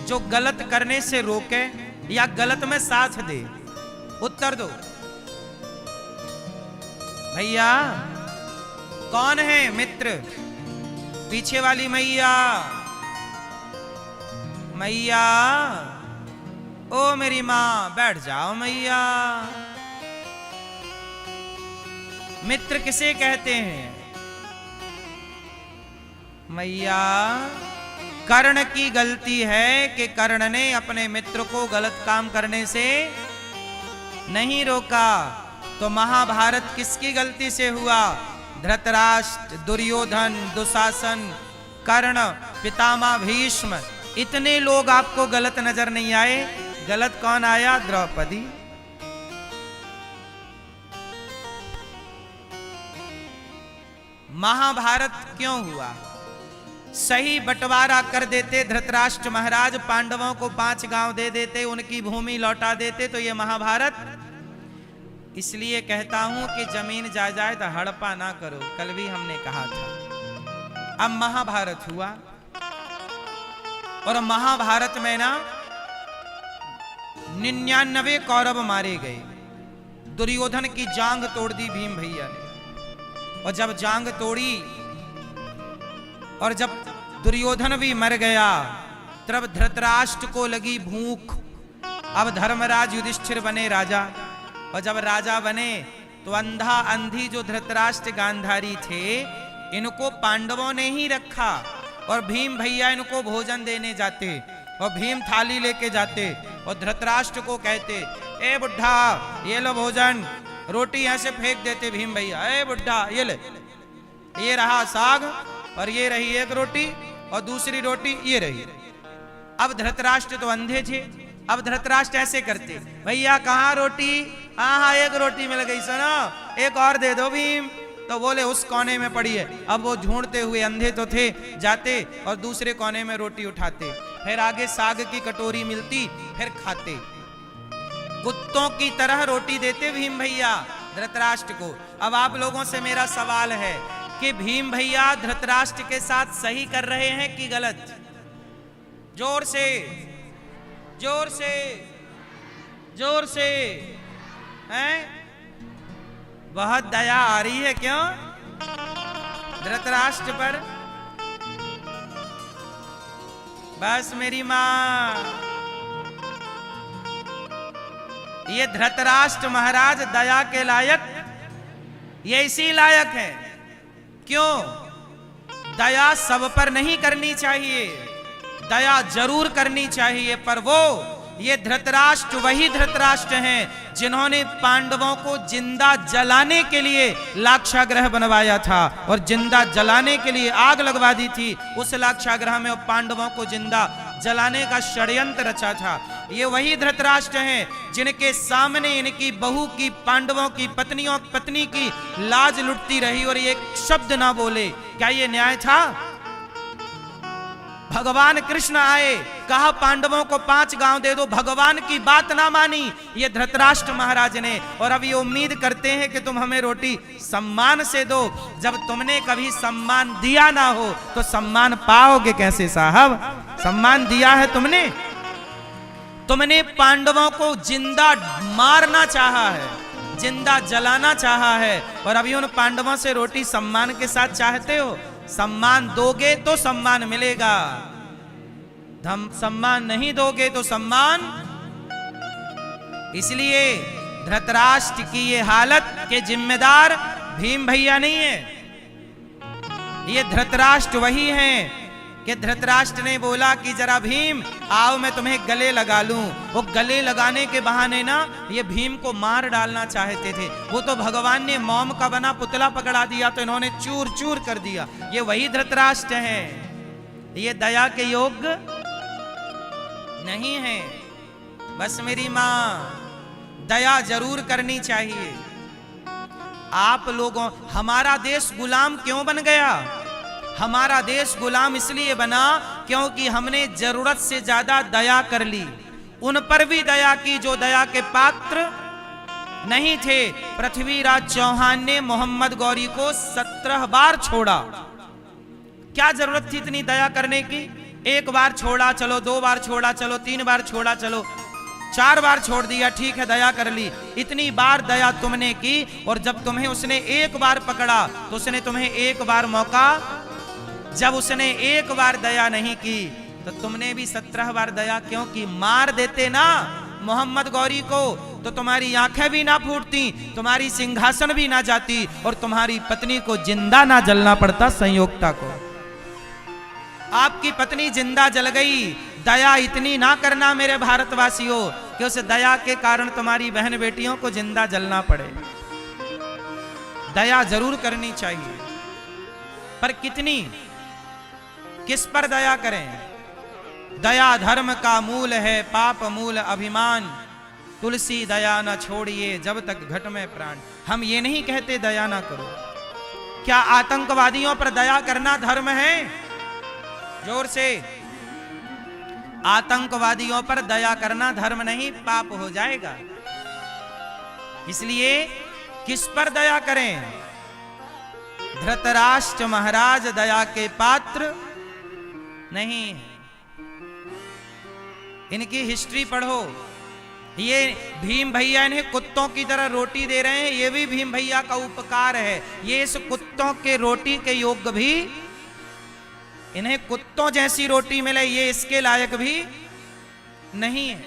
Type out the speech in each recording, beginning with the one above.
जो गलत करने से रोके या गलत में साथ दे? उत्तर दो भैया। कौन है मित्र? पीछे वाली मैया। मैया, ओ मेरी मां, बैठ जाओ मैया। मित्र किसे कहते हैं? मैया, कर्ण की गलती है कि कर्ण ने अपने मित्र को गलत काम करने से नहीं रोका। तो महाभारत किसकी गलती से हुआ? धृतराष्ट्र, दुर्योधन, दुशासन, कर्ण, पितामह भीष्म, इतने लोग आपको गलत नजर नहीं आए? गलत कौन आया? द्रौपदी। महाभारत क्यों हुआ? सही बंटवारा कर देते धृतराष्ट्र महाराज, पांडवों को 5 गांव दे देते, उनकी भूमि लौटा देते, तो ये महाभारत। इसलिए कहता हूं कि जमीन जायदाद हड़पा ना करो, कल भी हमने कहा था। अब महाभारत हुआ और महाभारत में ना 99 कौरव मारे गए। दुर्योधन की जांग तोड़ दी भीम भैया ने। और जब जांग तोड़ी और जब दुर्योधन भी मर गया, तब धृतराष्ट्र को लगी भूख। अब धर्मराज युधिष्ठिर बने राजा, और जब राजा बने तो अंधा अंधी जो धृतराष्ट्र गांधारी थे, इनको पांडवों ने ही रखा। और भीम भैया इनको भोजन देने जाते और भीम थाली लेके जाते और धृतराष्ट्र को कहते, ए बुढ़ा ये लो भोजन। रोटी ऐसे फेंक देते भीम भैया, ए बुढ़ा ये ले, ये रहा साग और ये रही एक रोटी और दूसरी रोटी ये रही। अब धृतराष्ट्र तो अंधे थे। अब धृतराष्ट्र ऐसे करते, भैया कहाँ रोटी? हाँ एक रोटी मिल गई, सुनो एक और दे दो भीम। तो बोले उस कोने में पड़ी है। अब वो ढूंढते हुए, अंधे तो थे, जाते और दूसरे कोने में रोटी उठाते, फिर आगे साग की कटोरी मिलती, फिर खाते। कुत्तों की तरह रोटी देते भीम भैया धृतराष्ट्र को। अब आप लोगों से मेरा सवाल है कि भीम भैया धृतराष्ट्र के साथ सही कर रहे हैं कि गलत? जोर से, जोर से, जोर से। हैं? बहुत दया आ रही है क्यों धृतराष्ट्र पर? बस मेरी मां, ये धृतराष्ट्र महाराज दया के लायक, ये इसी लायक है। क्यों? दया सब पर नहीं करनी चाहिए, दया जरूर करनी चाहिए, पर वो ये धृतराष्ट्र वही धृतराष्ट्र हैं जिन्होंने पांडवों को जिंदा जलाने के लिए लाक्षागृह बनवाया था और जिंदा जलाने के लिए आग लगवा दी थी उस लाक्षागृह में, और पांडवों को जिंदा जलाने का षड्यंत्र रचा था। ये वही धृतराष्ट्र हैं जिनके सामने इनकी बहू की, पांडवों की पत्नी की लाज लुटती रही और ये एक शब्द ना बोले। क्या ये न्याय था? भगवान कृष्ण आए, कहा पांडवों को 5 गांव दे दो, भगवान की बात ना मानी ये धृतराष्ट्र महाराज ने। और अब ये उम्मीद करते हैं कि तुम हमें रोटी सम्मान से दो। जब तुमने कभी सम्मान दिया ना हो तो सम्मान पाओगे कैसे साहब? सम्मान दिया है तुमने। तुमने पांडवों को जिंदा मारना चाहा है, जिंदा जलाना चाहा है, और अभी उन पांडवों से रोटी सम्मान के साथ चाहते हो? सम्मान दोगे तो सम्मान मिलेगा, सम्मान नहीं दोगे तो सम्मान। इसलिए धृतराष्ट्र की ये हालत के जिम्मेदार भीम भैया नहीं है, ये धृतराष्ट्र वही हैं कि धृतराष्ट्र ने बोला कि जरा भीम आओ मैं तुम्हें गले लगा लूं। वो गले लगाने के बहाने ना ये भीम को मार डालना चाहते थे। वो तो भगवान ने मोम का बना पुतला पकड़ा दिया तो इन्होंने चूर चूर कर दिया। ये वही धृतराष्ट्र हैं, ये दया के योग्य नहीं है। बस मेरी मां, दया जरूर करनी चाहिए। आप लोगों, हमारा देश गुलाम क्यों बन गया? हमारा देश गुलाम इसलिए बना क्योंकि हमने जरूरत से ज्यादा दया कर ली। उन पर भी दया की जो दया के पात्र नहीं थे। पृथ्वीराज चौहान ने मोहम्मद गौरी को 17 बार छोड़ा। क्या जरूरत थी इतनी दया करने की? एक बार छोड़ा चलो, 2 बार छोड़ा चलो, 3 बार छोड़ा चलो, 4 बार छोड़ दिया, ठीक है दया कर ली। इतनी बार दया तुमने की और जब तुम्हें उसने एक बार पकड़ा तो उसने तुम्हें एक बार मौका, जब उसने एक बार दया नहीं की तो तुमने भी 17 बार दया क्यों की? मार देते ना मोहम्मद गौरी को तो तुम्हारी आंखें भी ना फूटती, तुम्हारी सिंहासन भी ना जाती और तुम्हारी पत्नी को जिंदा ना जलना पड़ता संयोगता को। आपकी पत्नी जिंदा जल गई। दया इतनी ना करना मेरे भारतवासियों कि उस दया के कारण तुम्हारी बहन बेटियों को जिंदा जलना पड़े। दया जरूर करनी चाहिए, पर कितनी, किस पर दया करें? दया धर्म का मूल है, पाप मूल अभिमान, तुलसी दया न छोड़िए जब तक घट में प्राण। हम ये नहीं कहते दया ना करो। क्या आतंकवादियों पर दया करना धर्म है? जोर से, आतंकवादियों पर दया करना धर्म नहीं, पाप हो जाएगा। इसलिए किस पर दया करें? धृतराष्ट्र महाराज दया के पात्र नहीं है। इनकी हिस्ट्री पढ़ो। ये भीम भैया इन्हें कुत्तों की तरह रोटी दे रहे हैं, ये भी भीम भैया का उपकार है। ये इस कुत्तों के रोटी के योग्य भी, इन्हें कुत्तों जैसी रोटी मिले ये इसके लायक भी नहीं है,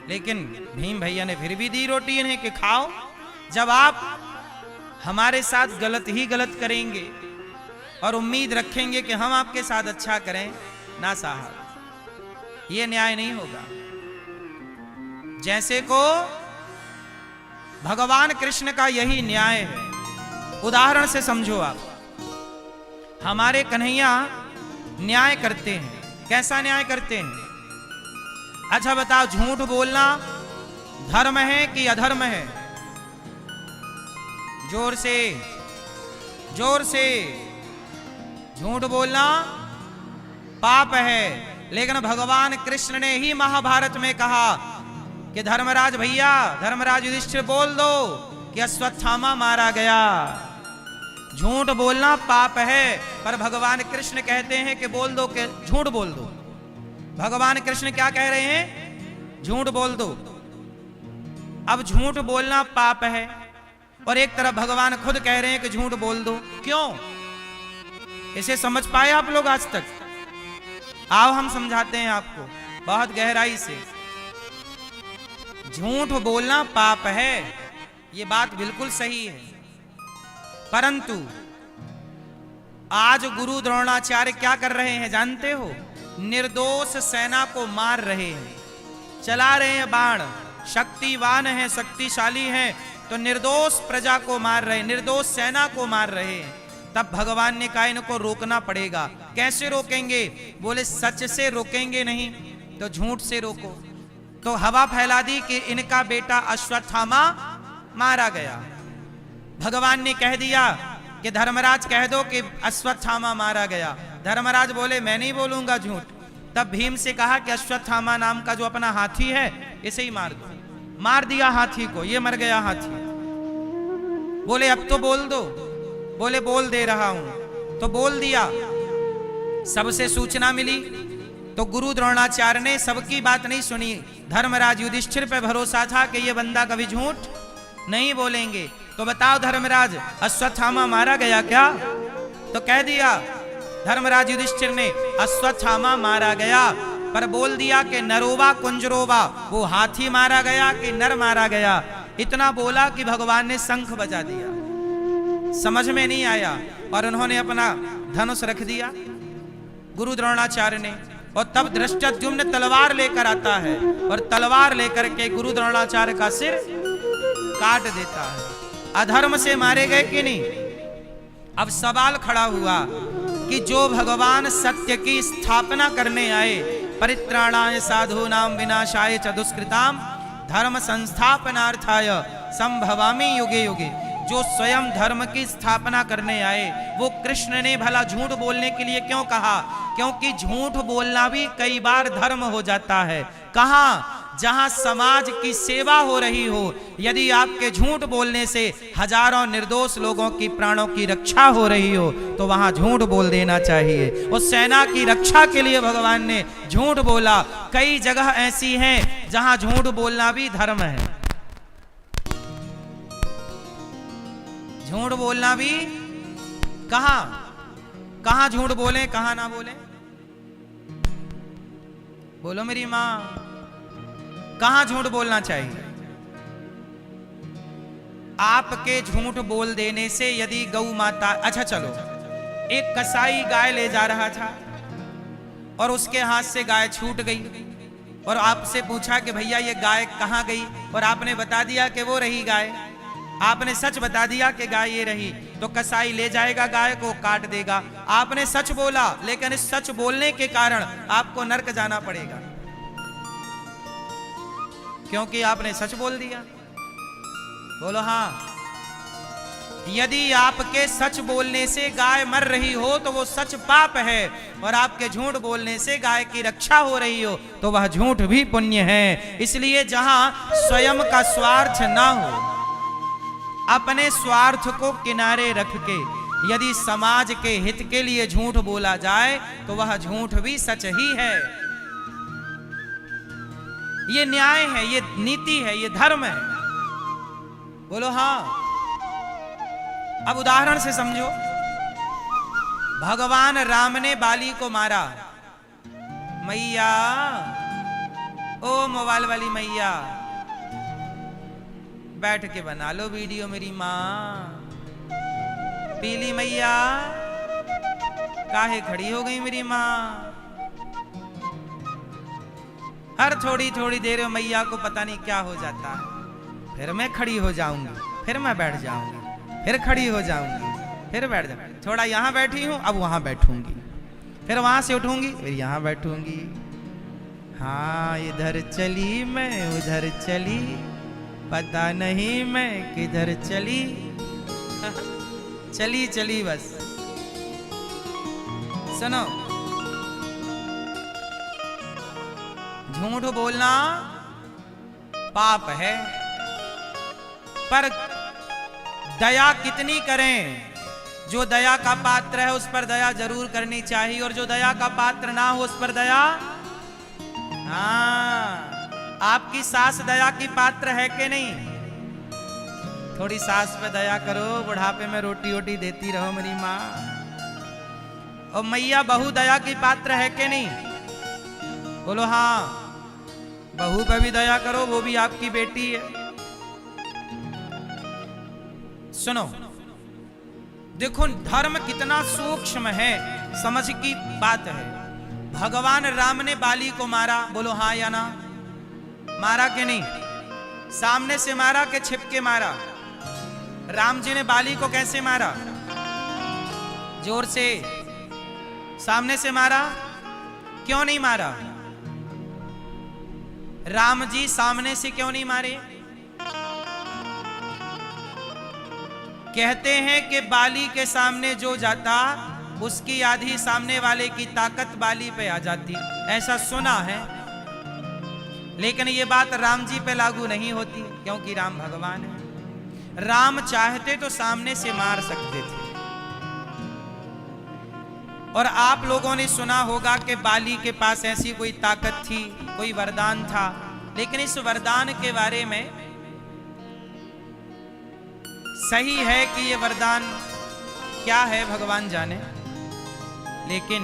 लेकिन भीम भैया ने फिर भी दी रोटी इन्हें कि खाओ। जब आप हमारे साथ गलत ही गलत करेंगे और उम्मीद रखेंगे कि हम आपके साथ अच्छा करें, ना साहब, ये न्याय नहीं होगा। जैसे को भगवान कृष्ण का यही न्याय है। उदाहरण से समझो आप, हमारे कन्हैया न्याय करते हैं। कैसा न्याय करते हैं? अच्छा बताओ, झूठ बोलना धर्म है कि अधर्म है? जोर से, जोर से। झूठ बोलना पाप है, लेकिन भगवान कृष्ण ने ही महाभारत में कहा कि धर्मराज भैया, धर्मराज युधिष्ठिर बोल दो कि अश्वत्थामा मारा गया। झूठ बोलना पाप है, पर भगवान कृष्ण कहते हैं कि बोल दो, कि झूठ बोल दो। भगवान कृष्ण क्या कह रहे हैं? झूठ बोल दो। अब झूठ बोलना पाप है और एक तरफ भगवान खुद कह रहे हैं कि झूठ बोल दो। क्यों? इसे समझ पाए आप लोग आज तक? आओ हम समझाते हैं आपको बहुत गहराई से। झूठ बोलना पाप है, ये बात बिल्कुल सही है, परंतु आज गुरु द्रोणाचार्य क्या कर रहे हैं जानते हो? निर्दोष सेना को मार रहे हैं, चला रहे हैं बाण। शक्तिवान है, शक्तिशाली है, तो निर्दोष प्रजा को मार रहे, निर्दोष सेना को मार रहे हैं। तब भगवान ने कहा इनको रोकना पड़ेगा। कैसे रोकेंगे? बोले सच से रोकेंगे नहीं तो झूठ से रोको। तो हवा फैला दी कि इनका बेटा अश्वत्थामा मारा गया। भगवान ने कह दिया कि धर्मराज कह दो कि अश्वत्थामा मारा गया। धर्मराज बोले मैं नहीं बोलूंगा झूठ। तब भीम से कहा कि अश्वत्थामा नाम का जो अपना हाथी है इसे ही मार दो। मार दिया हाथी को, ये मर गया हाथी। बोले अब तो बोल दो। बोले बोल दे रहा हूं। तो बोल दिया। सबसे सूचना मिली तो गुरु द्रोणाचार्य ने सबकी बात नहीं सुनी। धर्मराज युधिष्ठिर पे भरोसा था कि ये बंदा कभी झूठ नहीं बोलेंगे। तो बताओ धर्मराज, अश्वत्थामा मारा गया क्या? तो कह दिया धर्मराज युधिष्ठिर ने अश्वत्थामा मारा गया, पर बोल दिया कि नरोवा कुंजरोवा, वो हाथी मारा गया कि नर मारा गया। इतना बोला कि भगवान ने शंख बजा दिया। समझ में नहीं आया और उन्होंने अपना धनुष रख दिया गुरु द्रोणाचार्य ने। और तब धृष्टद्युम्न तलवार लेकर आता है और तलवार लेकर के गुरु द्रोणाचार्य का सिर काट देता है। अधर्म से मारे गए कि नहीं? अब सवाल खड़ा हुआ कि जो भगवान सत्य की स्थापना करने आए, परित्राणाय साधूनां विनाशाय च दुष्कृताम धर्म संस्थापनार्थाय संभवामि युगे युगे, जो स्वयं धर्म की स्थापना करने आए, वो कृष्ण ने भला झूठ बोलने के लिए क्यों कहा? क्योंकि झूठ बोलना भी कई बार धर्म हो जाता है। कहां? जहां समाज की सेवा हो रही हो, यदि आपके झूठ बोलने से हजारों निर्दोष लोगों की प्राणों की रक्षा हो रही हो, तो वहां झूठ बोल देना चाहिए। उस सेना की रक्षा के लिए भगवान ने झूठ बोला। कई जगह ऐसी हैं जहां झूठ बोलना भी धर्म है। झूठ बोलना भी कहां झूठ बोले, कहां ना बोले? बोलो मेरी मां, कहां झूठ बोलना चाहिए? आपके झूठ बोल देने से यदि गौ माता, अच्छा चलो, एक कसाई गाय ले जा रहा था और उसके हाथ से गाय छूट गई और आपसे पूछा कि भैया ये गाय कहां गई, और आपने बता दिया कि वो रही गाय। आपने सच बता दिया कि गाय ये रही, तो कसाई ले जाएगा गाय को, काट देगा। आपने सच बोला, लेकिन इस सच बोलने के कारण आपको नरक जाना पड़ेगा, क्योंकि आपने सच बोल दिया। बोलो हाँ। यदि आपके सच बोलने से गाय मर रही हो तो वो सच पाप है, और आपके झूठ बोलने से गाय की रक्षा हो रही हो तो वह झूठ भी पुण्य है। इसलिए जहां स्वयं का स्वार्थ ना हो, अपने स्वार्थ को किनारे रख के यदि समाज के हित के लिए झूठ बोला जाए तो वह झूठ भी सच ही है। ये न्याय है, ये नीति है, ये धर्म है। बोलो हाँ। अब उदाहरण से समझो, भगवान राम ने बाली को मारा। मैया, ओ मोबाइल वाली मैया, बैठ के बना लो वीडियो मेरी माँ। पीली मैया, काहे खड़ी हो गई मेरी माँ? हर थोड़ी थोड़ी देर में मैया को पता नहीं क्या हो जाता है। फिर मैं खड़ी हो जाऊंगी, फिर मैं बैठ जाऊंगी, फिर खड़ी हो जाऊंगी, फिर बैठ जाऊंगी। थोड़ा यहाँ बैठी हूँ, अब वहां बैठूंगी, फिर वहां से उठूंगी, फिर यहाँ बैठूंगी। हाँ, इधर चली मैं उधर चली, पता नहीं मैं किधर चली। चली चली बस। सुनो, झूठ बोलना पाप है, पर दया कितनी करें? जो दया का पात्र है उस पर दया जरूर करनी चाहिए, और जो दया का पात्र ना हो उस पर दया। हाँ, आपकी सास दया की पात्र है कि नहीं? थोड़ी सास पे दया करो, बुढ़ापे में रोटी वोटी देती रहो मेरी माँ। और मैया बहू दया की पात्र है कि नहीं? बोलो हाँ। बहू पे भी दया करो, वो भी आपकी बेटी है। सुनो, देखो धर्म कितना सूक्ष्म है, समझ की बात है। भगवान राम ने बाली को मारा, बोलो हाँ या ना? मारा कि नहीं? सामने से मारा कि छिप के मारा? राम जी ने बाली को कैसे मारा? जोर से। सामने से मारा? क्यों नहीं मारा? राम जी सामने से क्यों नहीं मारे? कहते हैं कि बाली के सामने जो जाता उसकी आधी सामने वाले की ताकत बाली पे आ जाती, ऐसा सुना है। लेकिन ये बात राम जी पे लागू नहीं होती, क्योंकि राम भगवान है। राम चाहते तो सामने से मार सकते थे। और आप लोगों ने सुना होगा कि बाली के पास ऐसी कोई ताकत थी, कोई वरदान था, लेकिन इस वरदान के बारे में सही है कि ये वरदान क्या है भगवान जाने। लेकिन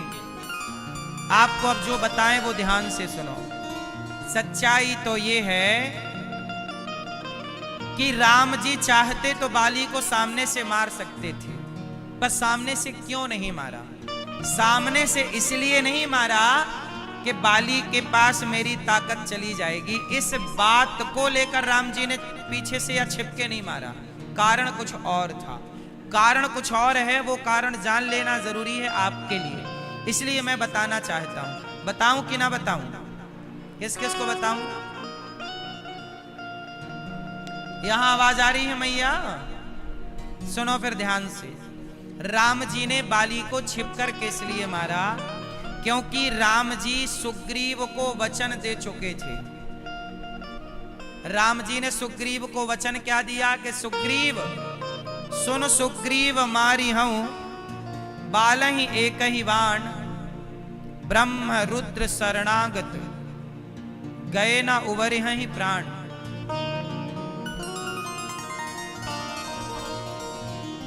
आपको अब जो बताएं वो ध्यान से सुनो। सच्चाई तो ये है कि राम जी चाहते तो बाली को सामने से मार सकते थे, पर सामने से क्यों नहीं मारा? सामने से इसलिए नहीं मारा कि बाली के पास मेरी ताकत चली जाएगी, इस बात को लेकर राम जी ने पीछे से या छिपके नहीं मारा। कारण कुछ और था, कारण कुछ और है, वो कारण जान लेना जरूरी है आपके लिए। इसलिए मैं बताना चाहता हूं। बताऊं कि ना बताऊं? किस किस को बताऊं? यहां आवाज आ रही है मैया? सुनो फिर ध्यान से। राम जी ने बाली को छिपकर किस लिए मारा? क्योंकि राम जी सुग्रीव को वचन दे चुके थे राम जी ने सुग्रीव को वचन क्या दिया कि सुग्रीव सुन सुग्रीव मारी हूं बालहि एक ही बाण ब्रह्म रुद्र शरणागत गए न उबरिहि प्राण।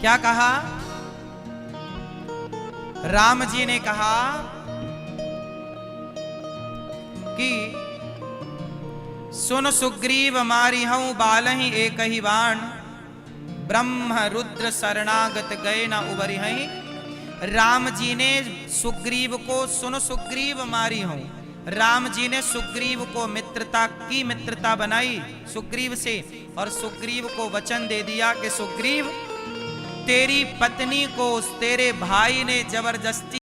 क्या कहा? राम जी ने कहा कि सुन सुग्रीव मारी हूं बालहि एक ही बाण ब्रह्म रुद्र शरणागत गए न उबरिहि। राम जी ने सुग्रीव को सुन सुग्रीव मारी हूं, राम जी ने सुग्रीव को मित्रता बनाई सुग्रीव से, और सुग्रीव को वचन दे दिया कि सुग्रीव तेरी पत्नी को तेरे भाई ने जबरदस्ती